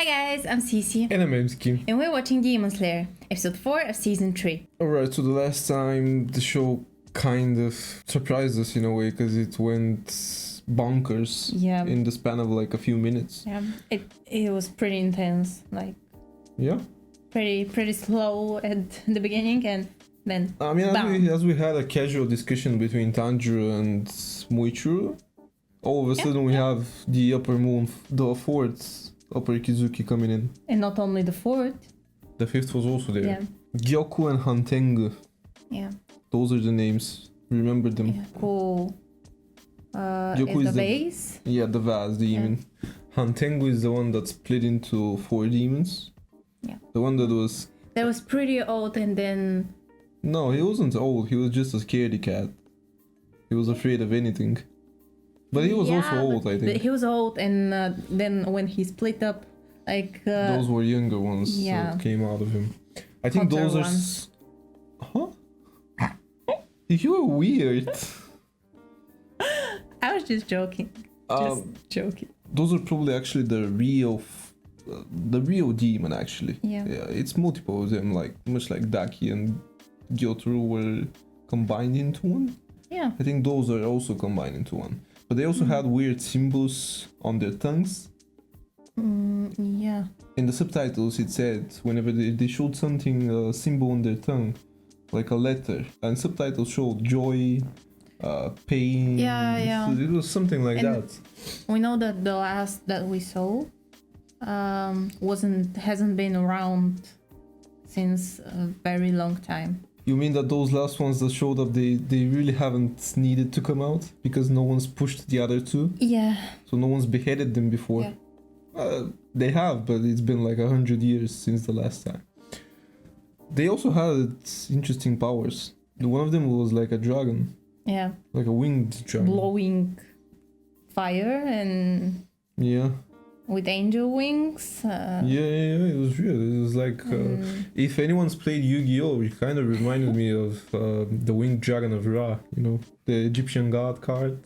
Hi guys, I'm Sisi. And I'm Mski. And we're watching Demon Slayer, episode 4 of season 3. Alright, so the last time the show kind of surprised us in a way because it went bonkers in the span of like a few minutes. Yeah, it was pretty intense, like pretty slow at the beginning and then I mean, as we had a casual discussion between Tanjiro and Muichiro, all of a sudden we have the upper moon, the fourth upper Ikizuki coming in. And not only the fourth. The fifth was also there. Yeah. Gyoku and Hantengu. Yeah. Those are the names. Remember them. Yeah. Cool. Gyoku is the base. Yeah, the vase demon. Yeah. Hantengu is the one that split into 4 demons. Yeah. The one that was pretty old and then... No, he wasn't old. He was just a scaredy cat. He was afraid of anything. But he was also old, I think. He was old, and then when he split up, like... those were younger ones that came out of him. I think those are... Huh? You were weird. I was just joking. Joking. Those are probably actually the real demon, actually. Yeah. It's multiple of them, like much like Daki and Gyotaro were combined into one. Yeah. I think those are also combined into one. But they also had weird symbols on their tongues. Yeah. In the subtitles it said whenever they showed something, a symbol on their tongue, like a letter, and subtitles showed joy, pain. Yeah. So it was something like that. We know that the last that we saw hasn't been around since a very long time. You mean that those last ones that showed up, they really haven't needed to come out because no one's pushed the other two? Yeah. So no one's beheaded them before? Yeah. They have, but it's been like 100 years since the last time. They also had interesting powers. One of them was like a dragon. Yeah. Like a winged dragon. Blowing fire and... Yeah. With angel wings. It was real. It was like if anyone's played Yu-Gi-Oh, it kind of reminded me of the winged dragon of Ra. You know, the Egyptian god card.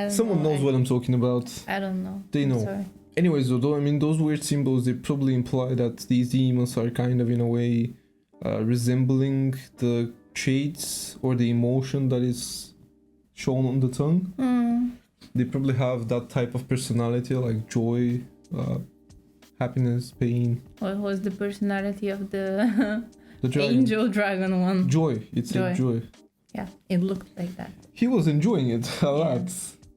Someone knows what I'm talking about. I don't know. They know. Sorry. Anyways, though, I mean, those weird symbols, they probably imply that these demons are kind of in a way resembling the traits or the emotion that is shown on the tongue. They probably have that type of personality, like joy, happiness, pain. What was the personality of the dragon. angel dragon one? Joy. It's like joy. Yeah, it looked like that. He was enjoying it a lot.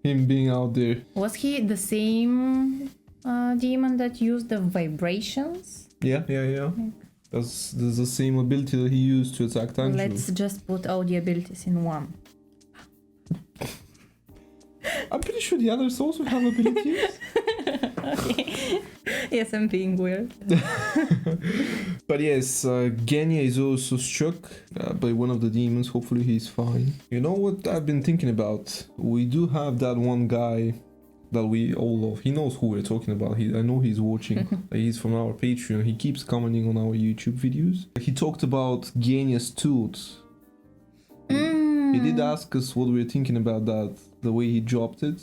Him being out there. Was he the same demon that used the vibrations? Yeah. That's the same ability that he used to attack Tanjiro. Let's just put all the abilities in one. I'm pretty sure the others also have abilities. Okay. Yes, I'm being weird. But yes, Genya is also struck by one of the demons. Hopefully he's fine. You know what I've been thinking about? We do have that one guy that we all love. He knows who we're talking about. I know he's watching. He's from our Patreon. He keeps commenting on our YouTube videos. He talked about Genya's tooth. He did ask us what we were thinking about that, the way he dropped it,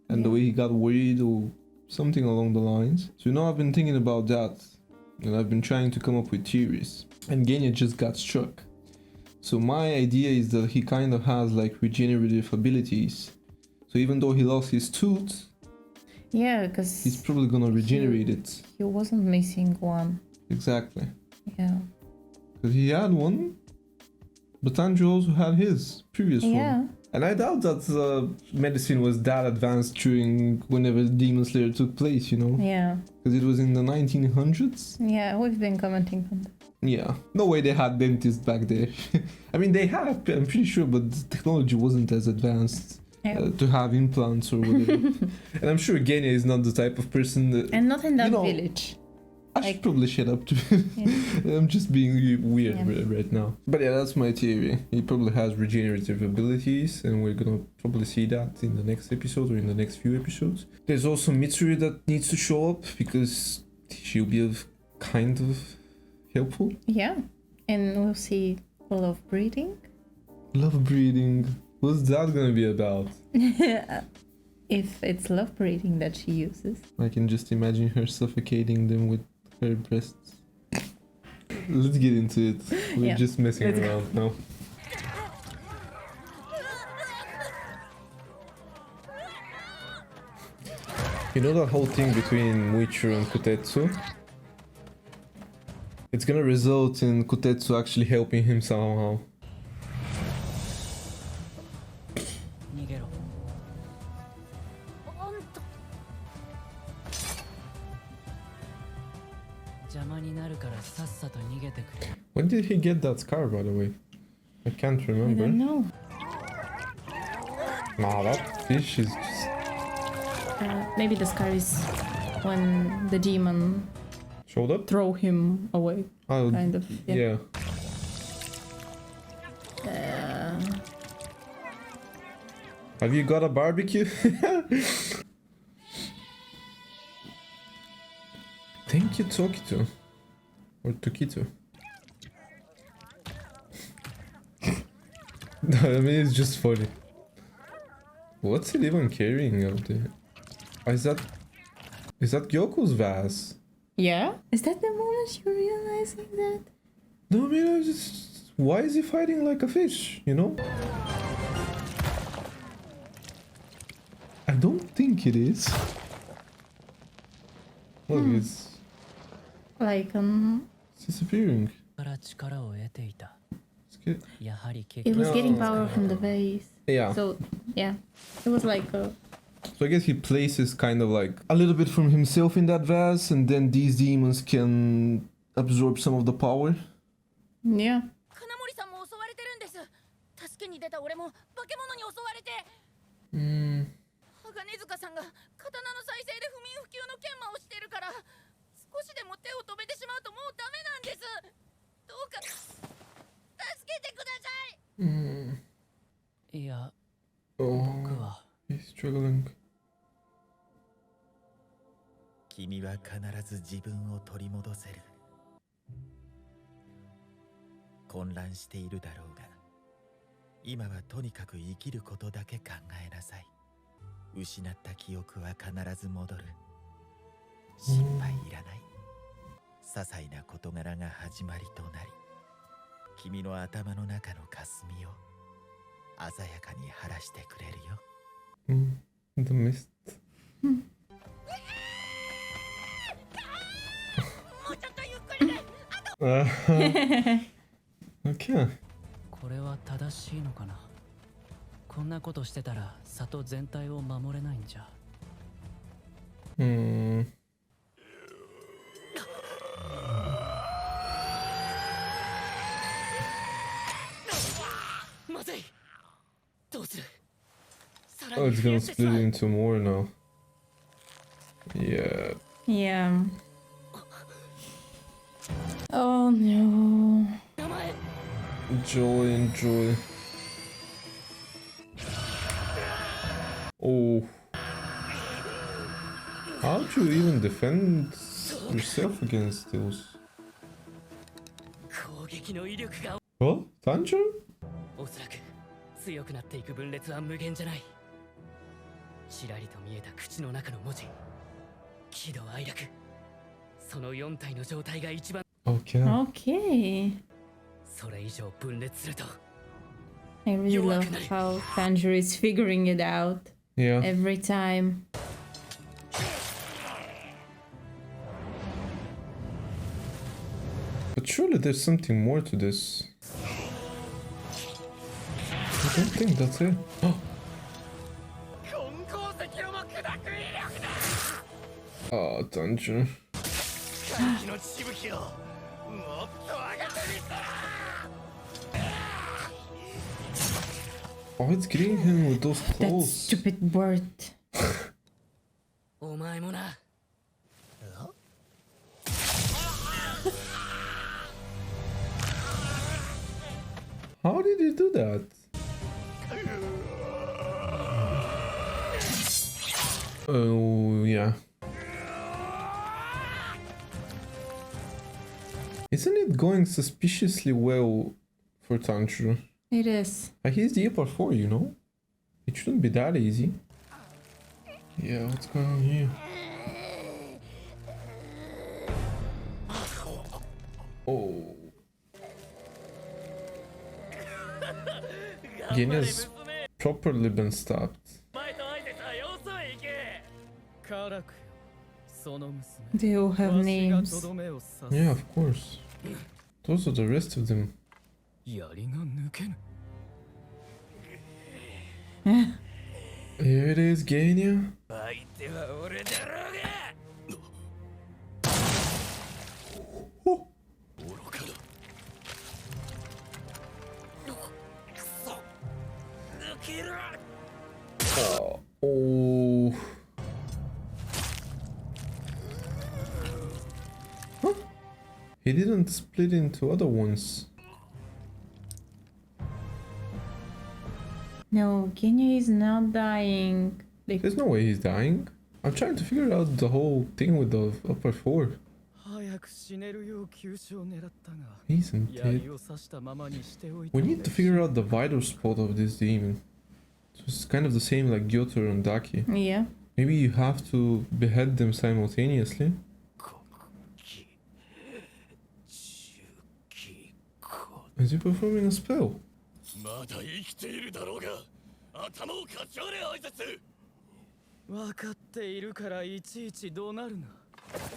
and the way he got worried or something along the lines. So I've been thinking about that, and I've been trying to come up with theories. And Genya just got struck. So my idea is that he kind of has like regenerative abilities. So even though he lost his tooth, because he's probably gonna regenerate it. He wasn't missing one. Exactly. Yeah. Because he had one. But Tanjiro also had his previous one. And I doubt that medicine was that advanced during whenever Demon Slayer took place, Yeah. Because it was in the 1900s. Yeah, we've been commenting on that. Yeah. No way they had dentists back there. I mean, they had, I'm pretty sure, but the technology wasn't as advanced to have implants or whatever. And I'm sure Genya is not the type of person that... And not in that village. I should probably shut up. I'm just being weird right now. But yeah, that's my theory. He probably has regenerative abilities, and we're gonna probably see that in the next episode or in the next few episodes. There's also Mitsuri that needs to show up because she'll be kind of helpful. Yeah, and we'll see love breeding. Love breeding. What's that gonna be about? if it's love breathing that she uses. I can just imagine her suffocating them with her breasts. Let's get into it. We're just messing around now. You know that whole thing between Muichiro and Kotetsu? It's gonna result in Kotetsu actually helping him somehow. When did he get that scar, by the way? I can't remember. I don't know. Nah, that fish is just... Maybe the scar is when the demon showed up? throw him away. Oh, kind of. Yeah. Have you got a barbecue? Thank you, Tokito. Or Tokito. No, I mean, it's just funny. What's it even carrying out there? Oh, is that Gyoko's vase? Yeah? Is that the moment you're realizing that? No, I mean, I just... Why is he fighting like a fish, you know? I don't think it is. Look, it's... Like, It's disappearing. It's good. it was getting power from the vase. Yeah. So, yeah. It was like a... So I guess he places kind of like a little bit from himself in that vase, and then these demons can absorb some of the power. Yeah. Oh, he's struggling. 君は必ず自分を取り戻せる。混乱しているだろうが、今はとにかく生きることだけ考えなさい。失った記憶は必ず戻る。心配いらない。些細な事柄が始まりとなり、君の頭の中の霞を鮮やかに晴らしてくれるよ。The mist. Okay. これは正しいのかな。こんなことしてたら里全体を守れないんじゃ。まずい。どうする？ Oh, it's gonna split into more now. Yeah. Yeah. Oh no. Enjoy. Oh. How do you even defend yourself against those? What? Tanjiro? おそらく強くなっていく分裂は無限じゃない。ちらりと見えた口の中の文字。喜怒哀楽。その4体の状態が一番。Okay. Okay. それ以上分裂すると。I really love how Tanjiro is figuring it out. Yeah. Every time. But surely there's something more to this. I don't think that's it. Oh, Tanjiro. Oh, it's getting him with those That claws. stupid bird. お前もな。How did he do that? Oh, yeah. Isn't it going suspiciously well for Tanjiro? It is. He's the upper 4, you know? It shouldn't be that easy. Yeah, what's going on here? Oh. Genya's properly been stabbed. They all have names. Yeah, of course. Those are the rest of them. Here it is, Genya. Oh. Oh. Huh? He didn't split into other ones. No, Genya is not dying. Like, There's no way he's dying. I'm trying to figure out the whole thing with the upper four. He isn't dead. We need to figure out the vital spot of this demon. So it's kind of the same like Gyotaro and Daki. yeah. Maybe you have to behead them simultaneously. Is he performing a spell?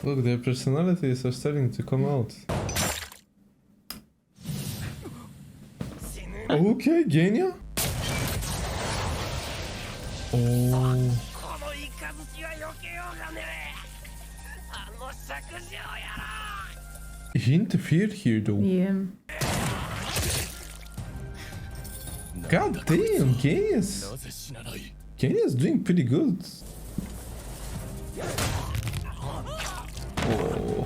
Look, their personalities are starting to come out. Okay, Genya? Oh. He interfered here though. Yeah. God damn, Kenya's doing pretty good. Oh.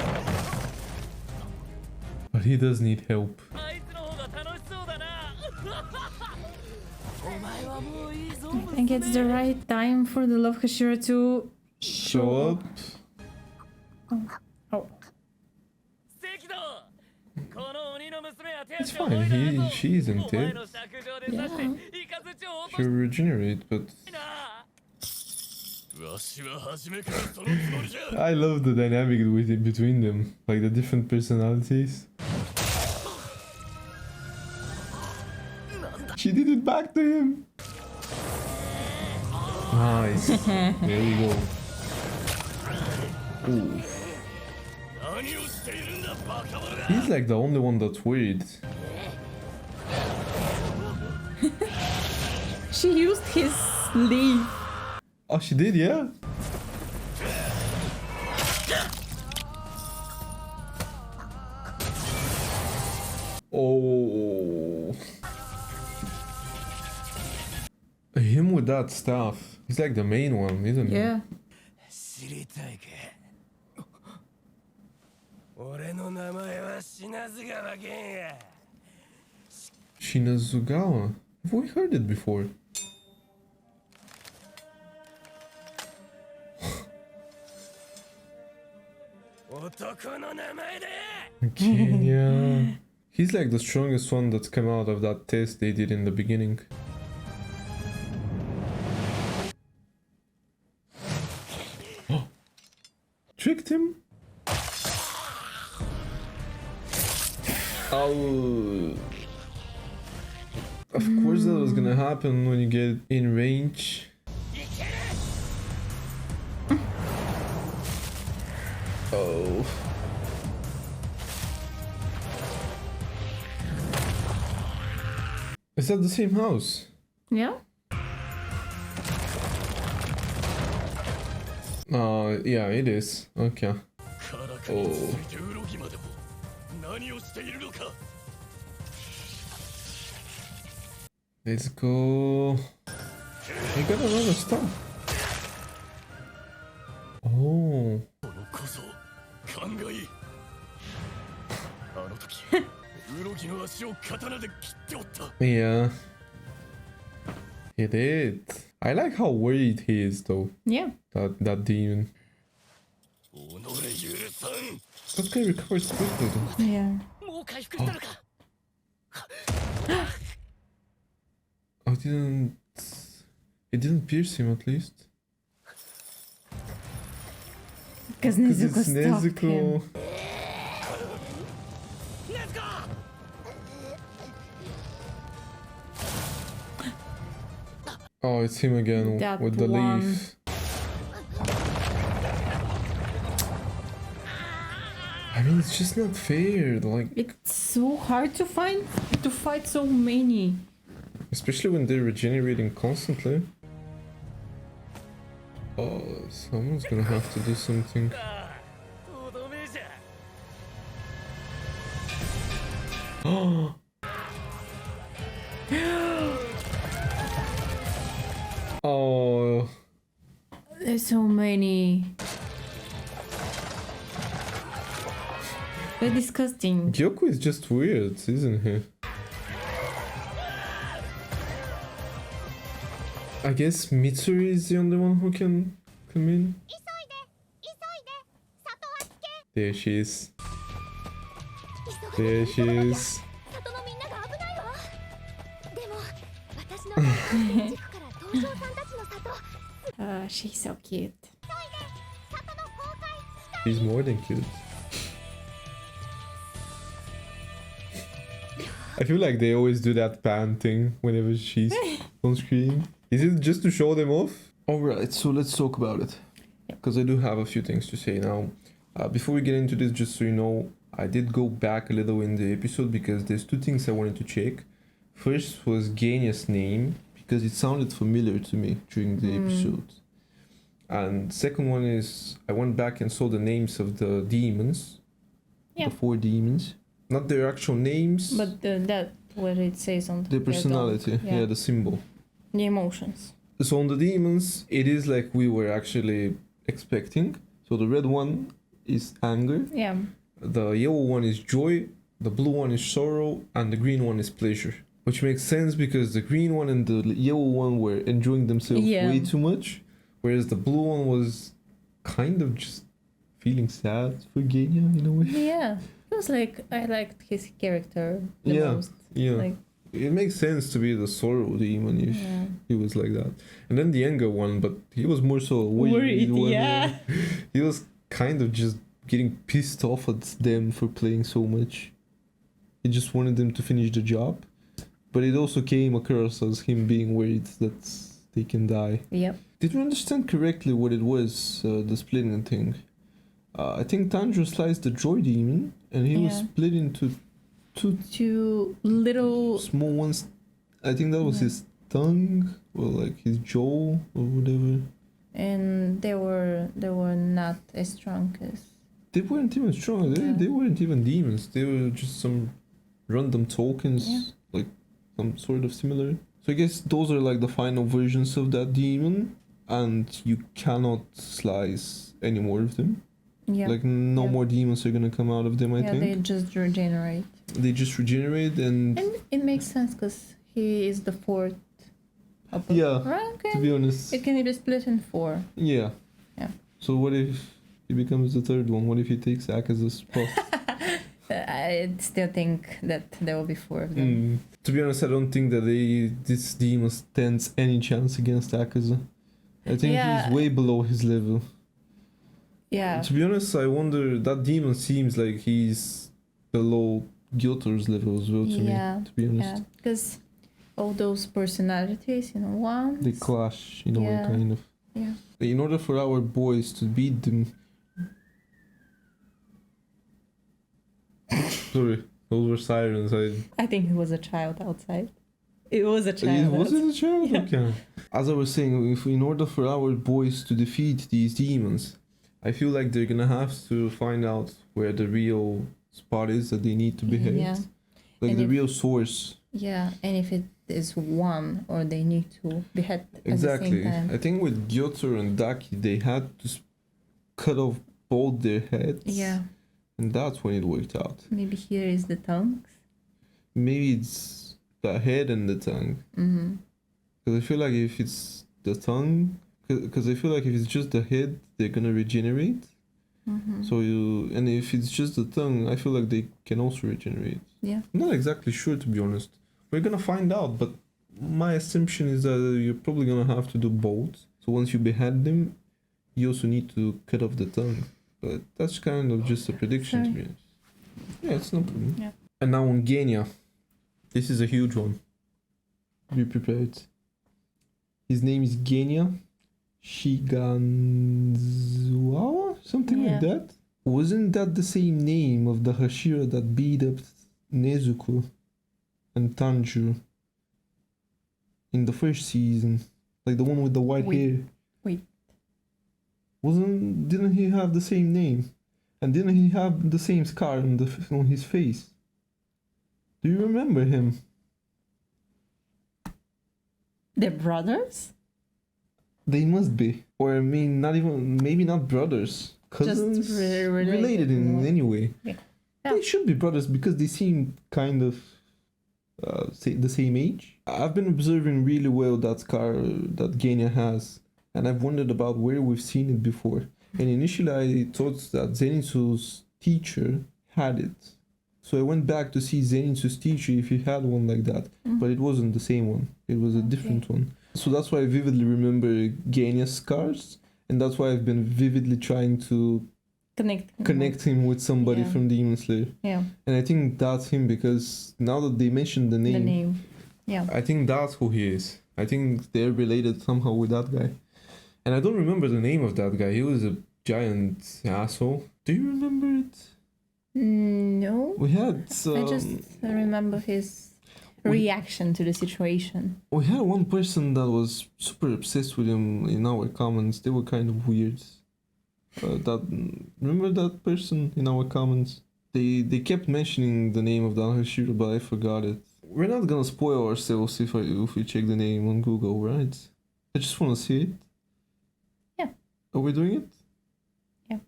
But he does need help. I think it's the right time for the Love Hashira to Show up. Oh. It's fine, she isn't dead. Yeah. She'll regenerate, but I love the dynamic between them, like the different personalities. She did it back to him. Nice. There we go. Ooh. He's like the only one that's worried. She used his sleeve. Oh, she did, yeah? Oh. Him with that staff. He's like the main one, isn't he? Yeah. Shinazugawa. Have we heard it before? Kenya. He's like the strongest one that's come out of that test they did in the beginning. Tricked him? Oh. Of course that was gonna happen when you get in range. Oh. Is that the same house? Yeah. Yeah, it is. Okay. Oh. Let's go. I got another stuff. Oh. Yeah. He did. I like how worried he is though. Yeah. That demon. That guy recovers quickly though. Yeah. Oh, it didn't pierce him at least. Because Nezuko stopped him. Oh, it's him again That with the one. leaf. I mean, it's just not fair. Like, It's so hard to fight so many. especially when they're regenerating constantly. Oh, someone's gonna have to do something. Oh. Oh. There's so many. They're disgusting. Gyoku is just weird, isn't he? I guess Mitsuri is the only one who can come in. There she is. There she is. She's so cute. She's more than cute. I feel like they always do that pan thing whenever she's on screen. Is it just to show them off? Alright, so let's talk about it. Because I do have a few things to say now. Before we get into this, just so you know, I did go back a little in the episode because there's two things I wanted to check. First was Genya's name, because it sounded familiar to me during the episode. And second one is I went back and saw the names of the demons. Yeah. The 4 demons. Not their actual names. But that what it says on the personality. Yeah, the symbol. The emotions. So on the demons, it is like we were actually expecting. So the red one is anger. Yeah. The yellow one is joy. The blue one is sorrow. And the green one is pleasure. Which makes sense because the green one and the yellow one were enjoying themselves way too much. Whereas the blue one was kind of just feeling sad for Genya in a way. Yeah. It was like, I liked his character the most. Yeah. Like, it makes sense to be the sorrow demon if he was like that. And then the anger one, but he was more so worried one. Yeah. He was kind of just getting pissed off at them for playing so much. He just wanted them to finish the job. But it also came across as him being worried that they can die. Yep. Did we understand correctly what it was, the splitting thing? I think Tanjiro sliced the joy demon, and he was split into two little small ones. I think that was his tongue, or like his jaw, or whatever. And they were not as strong as... They weren't even strong. They weren't even demons. They were just some random tokens, like some sort of similar. So I guess those are like the final versions of that demon, and you cannot slice any more of them. Yeah. Like no more demons are gonna come out of them, I think. Yeah, they just regenerate. They just regenerate and it makes sense because he is the 4th. To be honest. It can be split in 4. Yeah. Yeah. So what if he becomes the 3rd one? What if he takes Akaza's spot? I still think that there will be 4 of them. To be honest, I don't think that this demon stands any chance against Akaza. I think he's way below his level. Yeah. To be honest, I wonder, that demon seems like he's below Gyoto's level as well to me, to be honest. Yeah, because all those personalities, one... They clash, in a way, kind of. Yeah. In order for our boys to beat them... Sorry, those were sirens. I think it was a child outside. It was a child. Was it a child? Yeah. Okay. As I was saying, in order for our boys to defeat these demons, I feel like they're gonna have to find out where the real spot is that they need to behead. Yeah. Like and the real source. Yeah, and if it is one or they need to behead at the Exactly. same time. I think with Gyoto and Daki, they had to cut off both their heads. Yeah. And that's when it worked out. Maybe here is the tongues. Maybe it's the head and the tongue. Because I feel like if it's the tongue... Because I feel like if it's just the head, they're gonna regenerate. So and if it's just the tongue, I feel like they can also regenerate. Yeah. I'm not exactly sure, to be honest. We're gonna find out, but my assumption is that you're probably gonna have to do both. So once you behead them, you also need to cut off the tongue. But that's kind of just a prediction to Sorry. be honest. Yeah, it's no problem. Yeah. And now on Genya. This is a huge one. Be prepared. His name is Genya Shiganzuawa? Something like that? Wasn't that the same name of the Hashira that beat up Nezuko and Tanjiro in the first season? Like the one with the white hair. Wait. Didn't he have the same name? And didn't he have the same scar on his face? Do you remember him? They're brothers? They must be. Or I mean, not even, maybe not brothers. Cousins? Just related in any way. Yeah. They should be brothers because they seem kind of the same age. I've been observing really well that scar that Genya has. And I've wondered about where we've seen it before. And initially I thought that Zenitsu's teacher had it. So I went back to see Zenitsu's teacher if he had one like that. But it wasn't the same one. It was a different one. So that's why I vividly remember Genya's scars. And that's why I've been vividly trying to connect him with somebody from Demon Slayer. Yeah. And I think that's him because now that they mentioned the name. Yeah. I think that's who he is. I think they're related somehow with that guy. And I don't remember the name of that guy. He was a giant asshole. Do you remember it? No. We had... I just remember his reaction to the situation. We had one person that was super obsessed with him in our comments. They were kind of weird. Remember that person in our comments? They kept mentioning the name of the Hashira, but I forgot it. We're not gonna spoil ourselves if we check the name on Google, right? I just wanna see it. Yeah. Are we doing it? Yeah.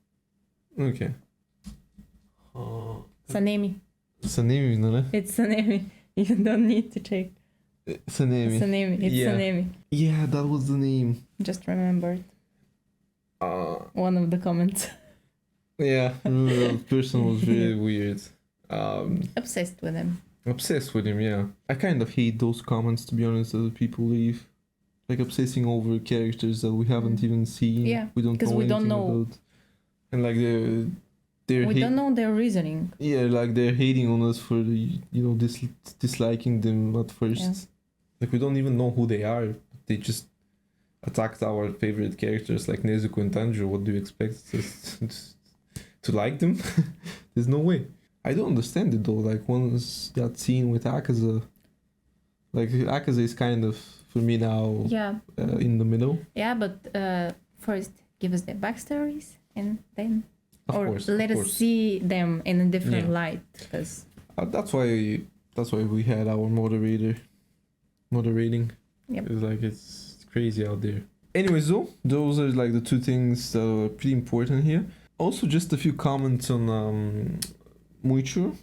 Okay. Sanemi. Sanemi, no? It's Sanemi. You don't need to check. Sanemi. Sanemi. It's Sanemi. Yeah, that was the name. Just remembered. One of the comments. Yeah, remember that person was very weird. Obsessed with him. Obsessed with him, yeah. I kind of hate those comments, to be honest, that people leave. Like obsessing over characters that we haven't even seen. Yeah, we don't know anything about. And like we don't know their reasoning. Yeah, like they're hating on us for disliking them at first. Yeah. Like we don't even know who they are. They just attacked our favorite characters like Nezuko and Tanjiro. What do you expect? Just to like them? There's no way. I don't understand it though. Like once that scene with Akaza, like Akaza is kind of for me now. Yeah. In the middle. Yeah, but first give us their backstories and then. Let us see them in a different light, because that's why we had our moderating. Yep. It's like it's crazy out there. Anyways, though, those are like the two things that are pretty important here. Also, just a few comments on Muichiro.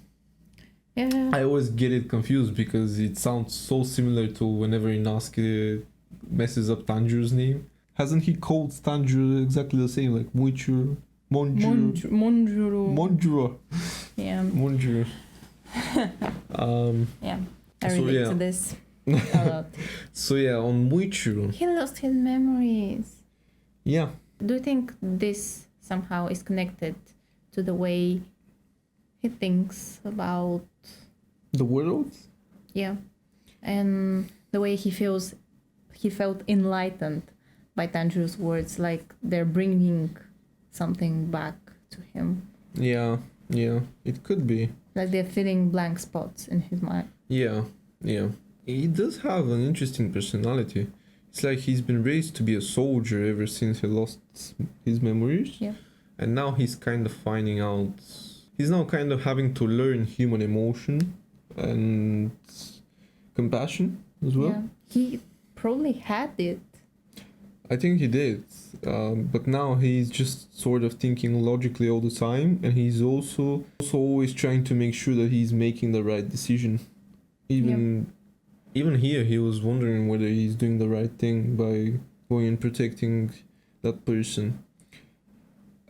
Yeah. I always get it confused because it sounds so similar to whenever Inosuke messes up Tanjiro's name. Hasn't he called Tanjiro exactly the same, like Muichiro? Monjuro. Yeah. Monjuro. Yeah. I relate to this a lot. So yeah, on Muichiro. He lost his memories. Yeah. Do you think this somehow is connected to the way he thinks about the world? Yeah. And the way he felt enlightened by Tanjiro's words, like they're bringing something back to him. Yeah, it could be. Like they're filling blank spots in his mind. Yeah. He does have an interesting personality. It's like he's been raised to be a soldier ever since he lost his memories. Yeah. And now he's kind of finding out... He's now kind of having to learn human emotion and compassion as well. Yeah. He probably had it. I think he did, but now he's just sort of thinking logically all the time, and he's also always trying to make sure that he's making the right decision. Even here, he was wondering whether he's doing the right thing by going and protecting that person.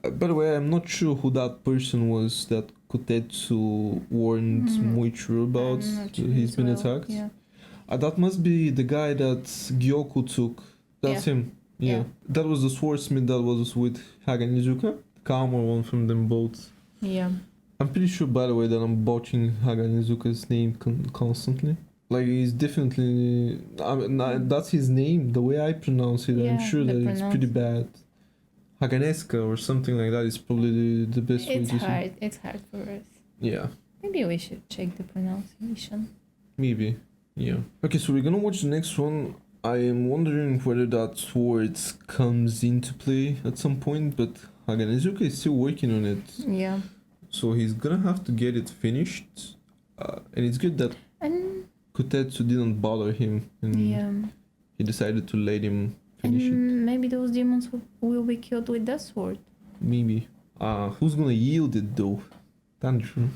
By the way, I'm not sure who that person was that Kotetsu warned Muichiro about. He's been attacked. Yeah. That must be the guy that Gyoko took. That's him. Yeah. That was the swordsmith that was with Haga Nizuka. calmer one from them both. Yeah. I'm pretty sure, by the way, that I'm botching Haganezuka's name constantly. Like, he's definitely... that's his name, the way I pronounce it. I'm Yeah, sure the that it's pretty bad. Haganeska or something like that is probably the best way It's to say. hard. It's hard for us. Yeah, Maybe we should check the pronunciation. maybe. Yeah. Okay, so we're gonna watch the next one. I am wondering whether that sword comes into play at some point, but Haganezuka is still working on it. Yeah. So he's gonna have to get it finished. And it's good that And Kotetsu didn't bother him and yeah. he decided to let him finish it. And maybe those demons will be killed with that sword. Maybe. Who's gonna yield it though? Tanjiro.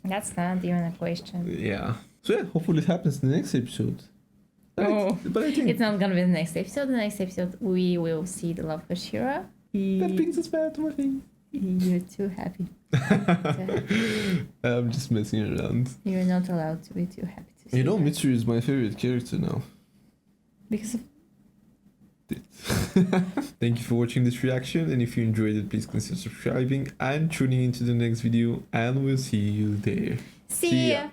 That's not even a question. Yeah. So yeah, hopefully it happens in the next episode. Oh. But I think It's not gonna be the next episode. The next episode we will see the love for Shira. that brings us back to my face. You're too happy. I'm just messing around. You're not allowed to be too happy to see You know, that. Mitsuru is my favorite character now. Because of Thank you for watching this reaction, and if you enjoyed it, please consider subscribing and tuning into the next video, and we'll see you there. See ya.